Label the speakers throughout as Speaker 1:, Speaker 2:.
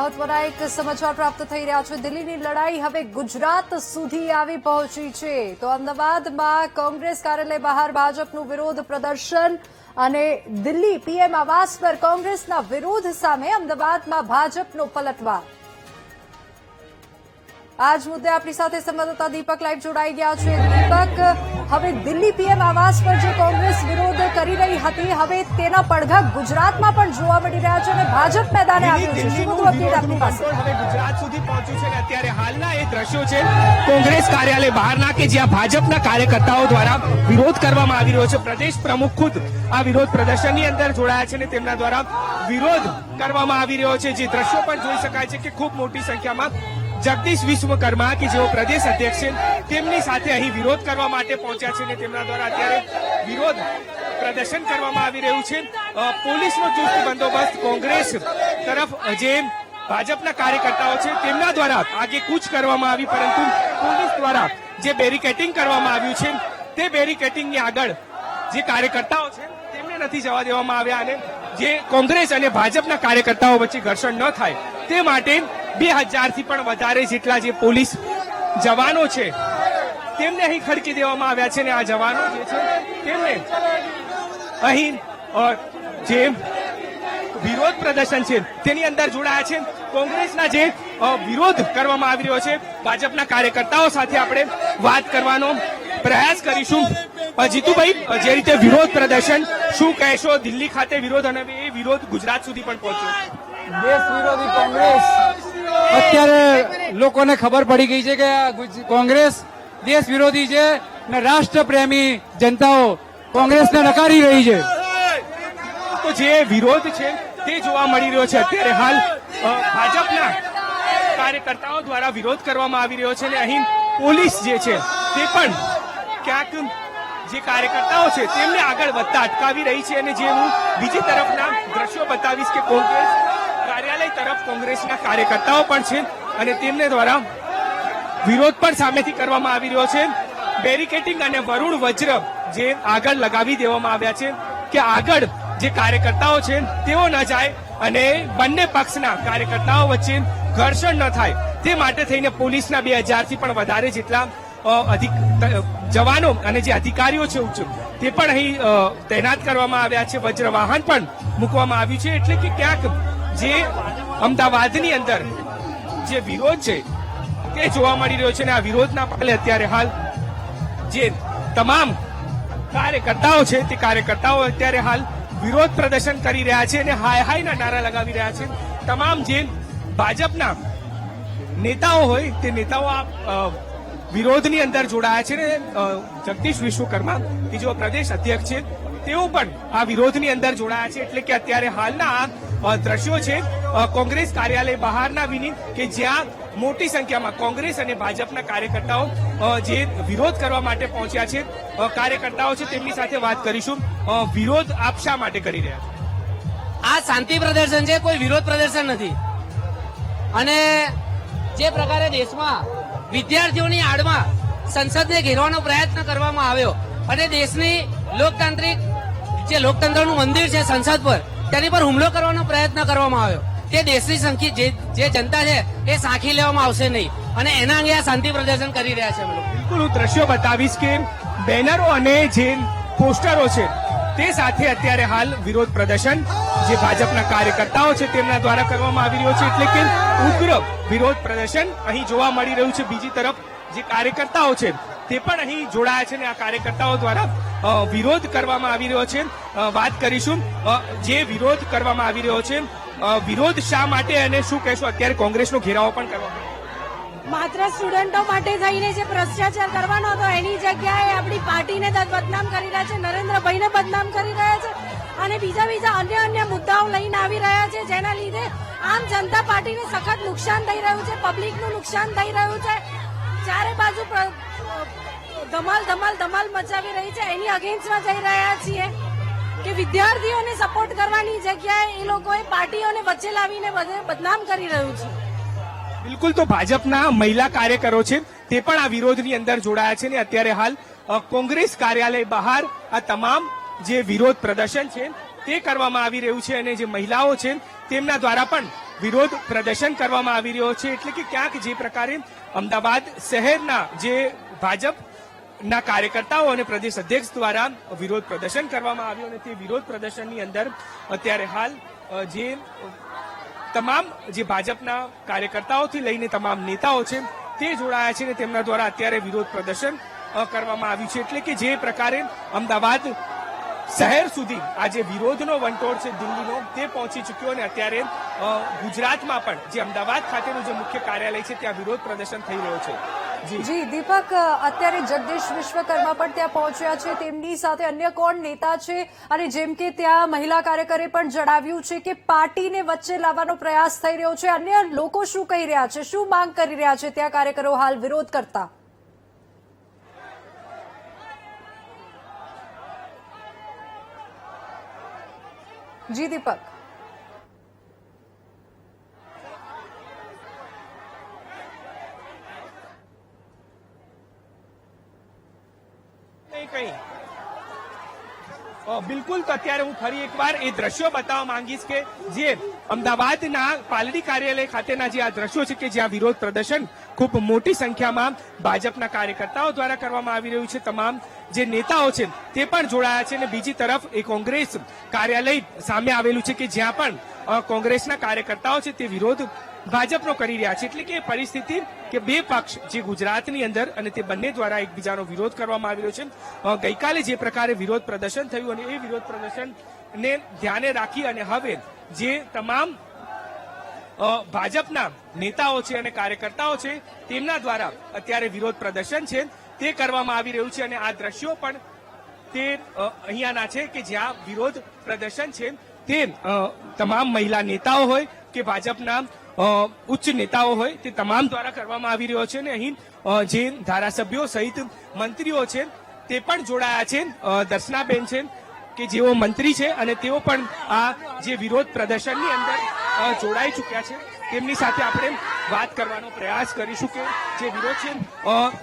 Speaker 1: મહત્વના એક સમાચાર પ્રાપ્ત થઈ રહ્યા છે। દિલ્હીની લડાઈ હવે ગુજરાત સુધી આવી પહોંચી છે। તો અમદાવાદમાં કોંગ્રેસ કાર્યાલય બહાર ભાજપનું વિરોધ પ્રદર્શન અને દિલ્હી પીએમ આવાસ પર કોંગ્રેસના વિરોધ સામે અમદાવાદમાં ભાજપનો પલટવાર। આજ મુદ્દે આપણી સાથે સંવાદદાતા દીપક લાઈવ જોડાઈ ગયા છે। દીપક, હવે દિલ્હી પીએમ આવાસ પર જે કોંગ્રેસ વિરોધ કરી રહી હતી, હવે તેના પડઘા ગુજરાતમાં પણ જોવા મળી રહ્યા છે અને ભાજપ મેદાને આવ્યું છે। શું બધું અપડેટ આપની પાસે?
Speaker 2: હવે ગુજરાત સુધી પહોંચ્યું છે અને અત્યારે હાલના એ દ્રશ્યો છે કોંગ્રેસ કાર્યાલય બહારના કે જ્યાં ભાજપના કાર્યકર્તાઓ દ્વારા વિરોધ કરવામાં આવી રહ્યો છે। પ્રદેશ પ્રમુખ ખુદ આ વિરોધ પ્રદર્શનની અંદર જોડાયા છે અને તેમના દ્વારા વિરોધ કરવામાં આવી રહ્યો છે। જે દ્રશ્યો પણ જોઈ શકાય છે કે ખૂબ મોટી સંખ્યામાં જગદીશ વિશ્વકર્મા કે જેઓ પ્રદેશ અધ્યક્ષ છે તેમની સાથે અહીં વિરોધ કરવા માટે પહોંચ્યા છે અને તેમના દ્વારા અત્યારે વિરોધ પ્રદર્શન કરવામાં આવી રહ્યું છે। પોલીસનો ચુસ્ત બંદોબસ્ત કોંગ્રેસ તરફ જે ભાજપના કાર્યકર્તાઓ છે તેમના દ્વારા આગેકૂચ કરવામાં આવી, પરંતુ પોલીસ દ્વારા જે બેરિકેડિંગ કરવામાં આવ્યું છે તે બેરિકેડિંગની આગળ જે કાર્યકર્તાઓ છે તેમને નથી જવા દેવામાં આવ્યા અને જે કોંગ્રેસ અને ભાજપના કાર્યકર્તાઓ વચ્ચે ઘર્ષણ ન થાય તે માટે 2000 થી પણ વધારે જેટલા જે પોલીસ જવાનો છે તેમને અહીં ખડકી દેવામાં આવ્યા છે અને આ જવાનો જે છે તેમને અહીં જે વિરોધ પ્રદર્શન છે તેની અંદર જોડાયા છે। કોંગ્રેસના જે વિરોધ કરવામાં આવી રહ્યો છે ભાજપના કાર્યકર્તાઓ સાથે આપણે વાત કરવાનો પ્રયાસ કરીશું। જીતુભાઈ, જે રીતે વિરોધ પ્રદર્શન, શું કહેશો? દિલ્હી ખાતે વિરોધ અને એ વિરોધ ગુજરાત સુધી પણ પહોંચ્યો।
Speaker 3: દેશ વિરોધી કોંગ્રેસ અત્યારે લોકોને ખબર પડી ગઈ છે કે કોંગ્રેસ દેશ વિરોધી છે ને રાષ્ટ્રપ્રેમી જનતાઓ કોંગ્રેસને નકારી રહી છે।
Speaker 2: તો જે વિરોધ છે તે જોવા મળી રહ્યો છે અત્યારે હાલ ભાજપના કાર્યકર્તાઓ દ્વારા વિરોધ કરવામાં આવી રહ્યો છે અને અહીં પોલીસ જે છે તે પણ ક્યાંક જે કાર્યકર્તાઓ છે તેમને આગળ વધતા અટકાવી રહી છે અને જે હું બીજી તરફના દ્રશ્યો બતાવીશ કે કોંગ્રેસ કાર્યાલય તરફ કોંગ્રેસના કાર્યકર્તાઓ પણ છે અને તેમને દ્વારા વિરોધ પણ સામેથી કરવામાં આવી રહ્યો છે। બેરિકેડિંગ અને વરુણ વજ્ર જે આગળ લગાવી દેવામાં આવ્યા છે કે આગળ જે કાર્યકર્તાઓ છે તેઓ ન જાય અને બંને પક્ષના કાર્યકર્તાઓ વચ્ચે ઘર્ષણ ન થાય તે માટે થઈને પોલીસના 2000 થી પણ વધારે જેટલા જવાનો અને જે અધિકારીઓ છે ઉચ્ચ તે પણ અહીં તૈનાત કરવામાં આવ્યા છે। વજ્ર વાહન પણ મૂકવામાં આવ્યું છે એટલે કે ક્યાંક જે અમદાવાદની અંદર જે વિરોધ છે તે જોવા મળી રહ્યો છે અને આ વિરોધના પગલે અત્યારે હાલ જે તમામ કાર્યકર્તાઓ છે તે કાર્યકર્તાઓ અત્યારે હાલ વિરોધ પ્રદર્શન કરી રહ્યા છે અને હાય હાયના નારા લગાવી રહ્યા છે। તમામ જે ભાજપના નેતાઓ હોય તે નેતાઓ આ વિરોધની અંદર જોડાયા છે ને જગદીશ વિશ્વકર્મા કે જેઓ પ્રદેશ અધ્યક્ષ છે તેઓ પણ આ વિરોધની અંદર જોડાયા છે। એટલે કે અત્યારે હાલના આ દ્રશ્યો છે કોંગ્રેસ કાર્યાલય બહારના વિની કે જ્યાં મોટી સંખ્યામાં કોંગ્રેસ અને ભાજપના કાર્યકર્તાઓ જે વિરોધ કરવા માટે પહોંચ્યા છે કાર્યકર્તાઓ છે તેમની સાથે વાત કરીશું। વિરોધ આપ શા માટે કરી રહ્યા છો?
Speaker 4: આ શાંતિ પ્રદર્શન છે, કોઈ વિરોધ પ્રદર્શન નથી। અને જે પ્રકારે દેશમાં વિદ્યાર્થીઓની આડમાં સંસદને ઘેરવાનો પ્રયત્ન કરવામાં આવ્યો અને દેશની લોકતંત્રનું મંદિર છે સંસદ પર તેની પર હુમલો કરવાનો પ્રયત્ન કરવામાં આવ્યો, તે દેશની જે જનતા છે એ સાંખી લેવામાં આવશે નહીં અને એના અંગે આ શાંતિ પ્રદર્શન કરી રહ્યા છે।
Speaker 2: બિલકુલ, હું દ્રશ્યો બતાવીશ કે બેનરો અને જે પોસ્ટરો છે તે સાથે અત્યારે હાલ વિરોધ પ્રદર્શન જે ભાજપના કાર્યકર્તાઓ છે તેમના દ્વારા કરવામાં આવી રહ્યો છે એટલે કે ઉગ્ર વિરોધ પ્રદર્શન અહીં જોવા મળી રહ્યું છે। બીજી તરફ જે કાર્યકર્તાઓ છે તે પણ અહીં જોડાયા છે અને આ કાર્યકર્તાઓ દ્વારા વિરોધ કરવામાં આવી રહ્યો છે। વાત કરીશું જે વિરોધ કરવામાં આવી રહ્યો છે, વિરોધ શા માટે અને શું કહેશો? અત્યારે કોંગ્રેસનો ઘેરાવો પણ કરવામાં
Speaker 5: માત્ર સ્ટુડન્ટો માટે થઈને જે ભ્રષ્ટાચાર કરવાનો હતો એની જગ્યાએ આપણી પાર્ટીને બદનામ કરી રહ્યા છે, નરેન્દ્રભાઈને બદનામ કરી રહ્યા છે અને બીજા અન્ય મુદ્દાઓ લઈને આવી રહ્યા છે, જેના લીધે આમ જનતા પાર્ટીને સખત નુકસાન થઈ રહ્યું છે, પબ્લિકનું નુકસાન થઈ રહ્યું છે। ચારે બાજુ ધમાલ મચાવી રહી છે, એની અગેન્સ્ટમાં જઈ રહ્યા છીએ કે વિદ્યાર્થીઓને સપોર્ટ કરવાની જગ્યાએ એ લોકોએ પાર્ટીઓને વચ્ચે લાવીને બદનામ કરી રહ્યું છે।
Speaker 2: બિલકુલ, તો ભાજપના મહિલા કાર્યકરો છે તે પણ આ વિરોધની અંદર જોડાયા છે અને અત્યારે હાલ કોંગ્રેસ કાર્યાલય બહાર આ તમામ જે વિરોધ પ્રદર્શન છે તે કરવામાં આવી રહ્યું છે અને જે મહિલાઓ છે તેમના દ્વારા પણ વિરોધ પ્રદર્શન કરવામાં આવી રહ્યો છે. એટલે કે ક્યાંક જે પ્રકારે અમદાવાદ શહેરના જે ભાજપના કાર્યકર્તાઓ અને પ્રદેશ અધ્યક્ષ દ્વારા વિરોધ પ્રદર્શન કરવામાં આવ્યું અને તે વિરોધ પ્રદર્શનની અંદર અત્યારે હાલ જે તમામ જે ભાજપના કાર્યકર્તાઓથી લઈને તમામ નેતાઓ છે તે જોડાયા છે અને તેમના દ્વારા અત્યારે વિરોધ પ્રદર્શન કરવામાં આવ્યું છે. એટલે કે જે પ્રકારે અમદાવાદ શહેર સુધી આ જે વિરોધનો વંટોળ છે દિલ્હીનો તે પહોંચી ચૂક્યો અને અત્યારે ગુજરાતમાં પણ જે અમદાવાદ ખાતેનું જે મુખ્ય કાર્યાલય છે ત્યાં વિરોધ પ્રદર્શન થઈ રહ્યો છે.
Speaker 1: જી દીપક, અત્યારે જગદીશ વિશ્વકર્મા પણ ત્યાં પહોંચ્યા છે, તેમની સાથે અન્ય કોણ નેતા છે? અને જેમ કે ત્યાં મહિલા કાર્યકરે પણ જણાવ્યું છે કે પાર્ટીને વચ્ચે લાવવાનો પ્રયાસ થઈ રહ્યો છે, અન્ય લોકો શું કહી રહ્યા છે, શું માંગ કરી રહ્યા છે ત્યાં કાર્યકરો હાલ વિરોધ કરતા? જી દીપક.
Speaker 2: કઈ બિલકુલ. તો અત્યારે હું ફરી એકવાર એ દ્રશ્યો બતાવવા માંગીશ કે જે અમદાવાદના પાલડી કાર્યાલય ખાતેના જે આ દ્રશ્યો છે કે જ્યાં વિરોધ પ્રદર્શન ખૂબ મોટી સંખ્યામાં ભાજપના કાર્યકર્તાઓ દ્વારા કરવામાં આવી રહ્યું છે. તમામ જે નેતાઓ છે તે પણ જોડાયા છે અને બીજી તરફ એ કોંગ્રેસ કાર્યાલય સામે આવેલું છે કે જ્યાં પણ કોંગ્રેસના કાર્યકર્તાઓ છે તે વિરોધ ભાજપનો કરી રહ્યા છે. એટલે કે પરિસ્થિતિ કે બે પક્ષ જે ગુજરાતની અંદર અને તે બંને દ્વારા એકબીજાનો વિરોધ કરવામાં આવી રહ્યો છે. ગઈકાલે જે પ્રકારે વિરોધ પ્રદર્શન થયું અને એ વિરોધ પ્રદર્શનને ધ્યાને રાખી અને હવે જે તમામ ભાજપના નેતાઓ છે અને કાર્યકર્તાઓ છે તેમના દ્વારા અત્યારે વિરોધ પ્રદર્શન છે તે કરવામાં આવી રહ્યું છે. અને આ દ્રશ્યો પણ તે અહીંયાના છે કે જ્યાં વિરોધ પ્રદર્શન છે તે તમામ મહિલા નેતાઓ હોય કે ભાજપના ઉચ્ચ નેતાઓ હોય તે તમામ દ્વારા કરવામાં આવી રહ્યો છે. અને અહીં જે ધારાસભ્યો સહિત મંત્રીઓ છે તે પણ જોડાયા છે. દર્શનાબેન છે કે જેઓ મંત્રી છે અને તેઓ પણ આ જે વિરોધ પ્રદર્શનની અંદર જોડાઈ ચૂક્યા છે. તેમની સાથે આપણે વાત કરવાનો પ્રયાસ કરીશું કે જે વિરોધ છે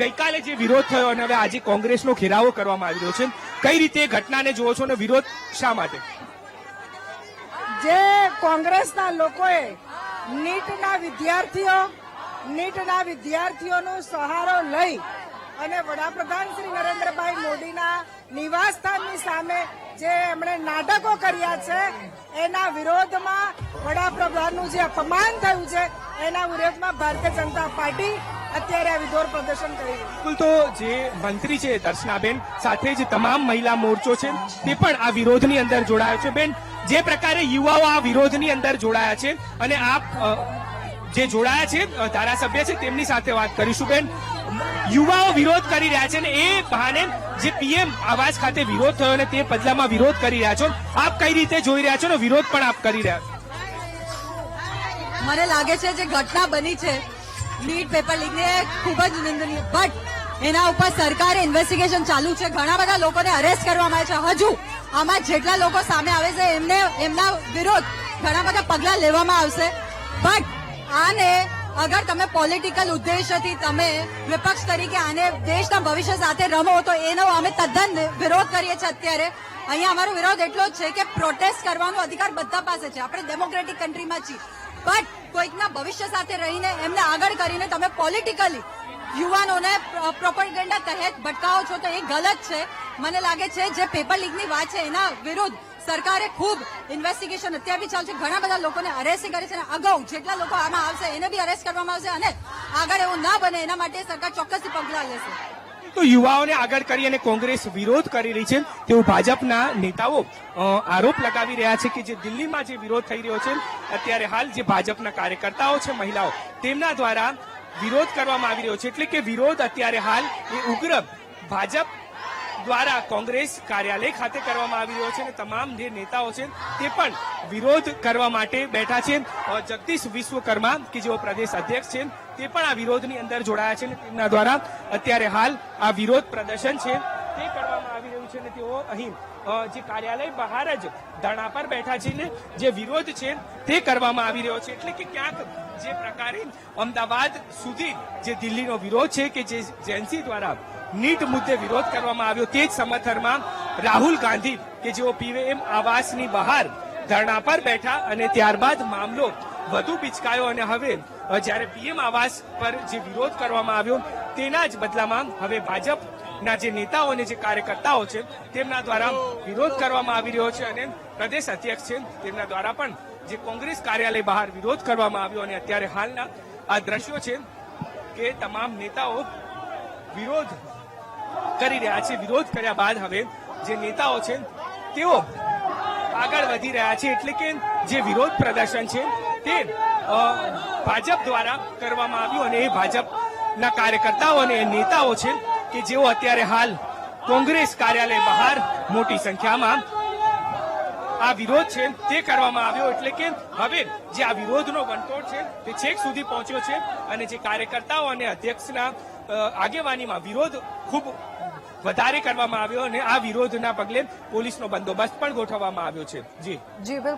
Speaker 2: ગઈકાલે જે વિરોધ થયો અને હવે આજે કોંગ્રેસનો ઘેરાવો કરવામાં આવી રહ્યો છે, કઈ રીતે ઘટનાને જોવો છો અને વિરોધ શા માટે?
Speaker 5: જે કોંગ્રેસના લોકોએ નીટના વિદ્યાર્થીઓનો સહારો લઈ અને વડાપ્રધાન શ્રી નરેન્દ્રભાઈ મોદીના નિવાસસ્થાનની સામે જે એમણે નાટકો કર્યા છે એના વિરોધમાં, વડાપ્રધાનનું જે અપમાન થયું છે એના વિરોધમાં ભારતીય જનતા પાર્ટી અત્યારે આ વિરોધ પ્રદર્શન કરી રહી છે.
Speaker 2: બિલકુલ. તો જે મંત્રી છે દર્શનાબેન સાથે જ તમામ મહિલા મોરચો છે તે પણ આ વિરોધની અંદર જોડાયો છે. બેન, જે પ્રકારે યુવાઓ આ વિરોધની અંદર જોડાયા છે અને આપ જે જોડાયા છે ધારાસભ્ય છે તેમની સાથે વાત કરીશું. બેન, યુવાઓ વિરોધ કરી રહ્યા છે અને એ બહાને જે પીએમ આવાસ ખાતે વિરોધ થયો અને તે બદલામાં વિરોધ કરી રહ્યા છો, આપ કઈ રીતે જોઈ રહ્યા છો અને વિરોધ પણ આપ કરી રહ્યા છો?
Speaker 6: મને લાગે છે જે ઘટના બની છે નીટ પેપર લીકની એ ખૂબ જ નિંદનીય, બટ એના ઉપર સરકારે ઇન્વેસ્ટિગેશન ચાલુ છે. ઘણા બધા લોકોને અરેસ્ટ કરવામાં આવે છે. હજુ આમાં જેટલા લોકો સામે આવે છે એમના વિરોધ ઘણા બધા પગલા લેવામાં આવશે. બટ આને અગર તમે પોલિટિકલ ઉદ્દેશ્યથી તમે વિપક્ષ તરીકે આને દેશના ભવિષ્ય સાથે રમો તો એનો અમે તદ્દન વિરોધ કરીએ છીએ. અત્યારે અહીંયા અમારો વિરોધ એટલો જ છે કે પ્રોટેસ્ટ કરવાનો અધિકાર બધા પાસે છે. આપણે ડેમોક્રેટિક કન્ટ્રીમાં છીએ, બટ કોઈકના ભવિષ્ય સાથે રહીને એમને આગળ કરીને તમે પોલિટિકલી યુવાનોને પ્રોપેગેન્ડા તહેત ભટકાવો છો તો એ ગલત છે. મને લાગે છે જે પેપર લીકની વાત છે એના વિરુદ્ધ સરકારે ખૂબ ઇન્વેસ્ટિગેશન અત્યારે બી ચાલુ છે. ઘણા બધા લોકોને અરેસ્ટ કરે છે અને અગાઉ જેટલા લોકો આમાં આવશે એને બી અરેસ્ટ કરવામાં આવશે અને આગળ એવું ના બને એના માટે સરકાર ચોક્કસથી પગલાં લેશે.
Speaker 2: તો યુવાઓને આગળ કરી અને કોંગ્રેસ વિરોધ કરી રહી છે તેવું ભાજપના નેતાઓ આરોપ લગાવી રહ્યા છે કે જે દિલ્હીમાં જે વિરોધ થઈ રહ્યો છે અત્યારે હાલ જે ભાજપના કાર્યકર્તાઓ છે મહિલાઓ તેમના દ્વારા વિરોધ કરવામાં આવી રહ્યો છે. એટલે કે વિરોધ અત્યારે હાલ એ ઉગ્ર ભાજપ દ્વારા કોંગ્રેસ કાર્યાલય ખાતે કરવામાં આવી રહ્યો છે અને તમામ જે નેતાઓ છે તે પણ વિરોધ કરવા માટે બેઠા છે. જગદીશ વિશ્વકર્મા કે જેઓ પ્રદેશ અધ્યક્ષ છે તે પણ આ વિરોધની અંદર જોડાયા છે અને તેમના દ્વારા અત્યારે હાલ આ વિરોધ પ્રદર્શન છે તે કરવામાં આવી રહ્યું છે અને તેઓ અહીં જે કાર્યાલય બહાર જ ધરણા પર બેઠા છે ને જે વિરોધ છે તે કરવામાં આવી રહ્યો છે. એટલે કે ક્યાંક જે પ્રકારે અમદાવાદ સુધી જે દિલ્હીનો વિરોધ છે કે જે જેએનસી દ્વારા નીટ મુદ્દે વિરોધ કરવામાં આવ્યો તે જ સમર્થનમાં રાહુલ ગાંધી કે જેઓ પીએમ આવાસની બહાર ધરણા પર બેઠા અને ત્યારબાદ મામલો વધુ પિચકાયો અને હવે જ્યારે પીએમ આવાસ પર જે વિરોધ કરવામાં આવ્યો તેના જ બદલામાં હવે ભાજપના જે નેતાઓ અને જે કાર્યકર્તાઓ છે તેમના દ્વારા વિરોધ કરવામાં આવી રહ્યો છે અને પ્રદેશ અધ્યક્ષ છે તેમના દ્વારા પણ જે કોંગ્રેસ કાર્યાલય બહાર વિરોધ કરવામાં આવ્યો અને અત્યારે હાલના આ દ્રશ્યો છે કે તમામ નેતાઓ વિરોધ કરી રહ્યા છે. વિરોધ કર્યા બાદ હવે જે નેતાઓ છે તેઓ આગળ વધી રહ્યા છે, એટલે કે જે વિરોધ પ્રદર્શન છે તે ભાજપ દ્વારા કરવામાં આવ્યું અને એ ભાજપના કાર્યકર્તાઓ અને નેતાઓ છે કે જેઓ અત્યારે હાલ કોંગ્રેસ કાર્યાલય બહાર મોટી સંખ્યામાં આ વિરોધ છે તે કરવામાં આવ્યો, એટલે કે હવે જે આ વિરોધનો વંટોળ છે તે છેક સુધી પહોંચ્યો છે અને જે કાર્યકર્તાઓ અને અધ્યક્ષના આગેવાનીમાં વિરોધ ખૂબ વધારે કરવામાં આવ્યો અને આ વિરોધના પગલે પોલીસનો બંદોબસ્ત પણ ગોઠવવામાં આવ્યો છે. જી
Speaker 1: બિલકુલ.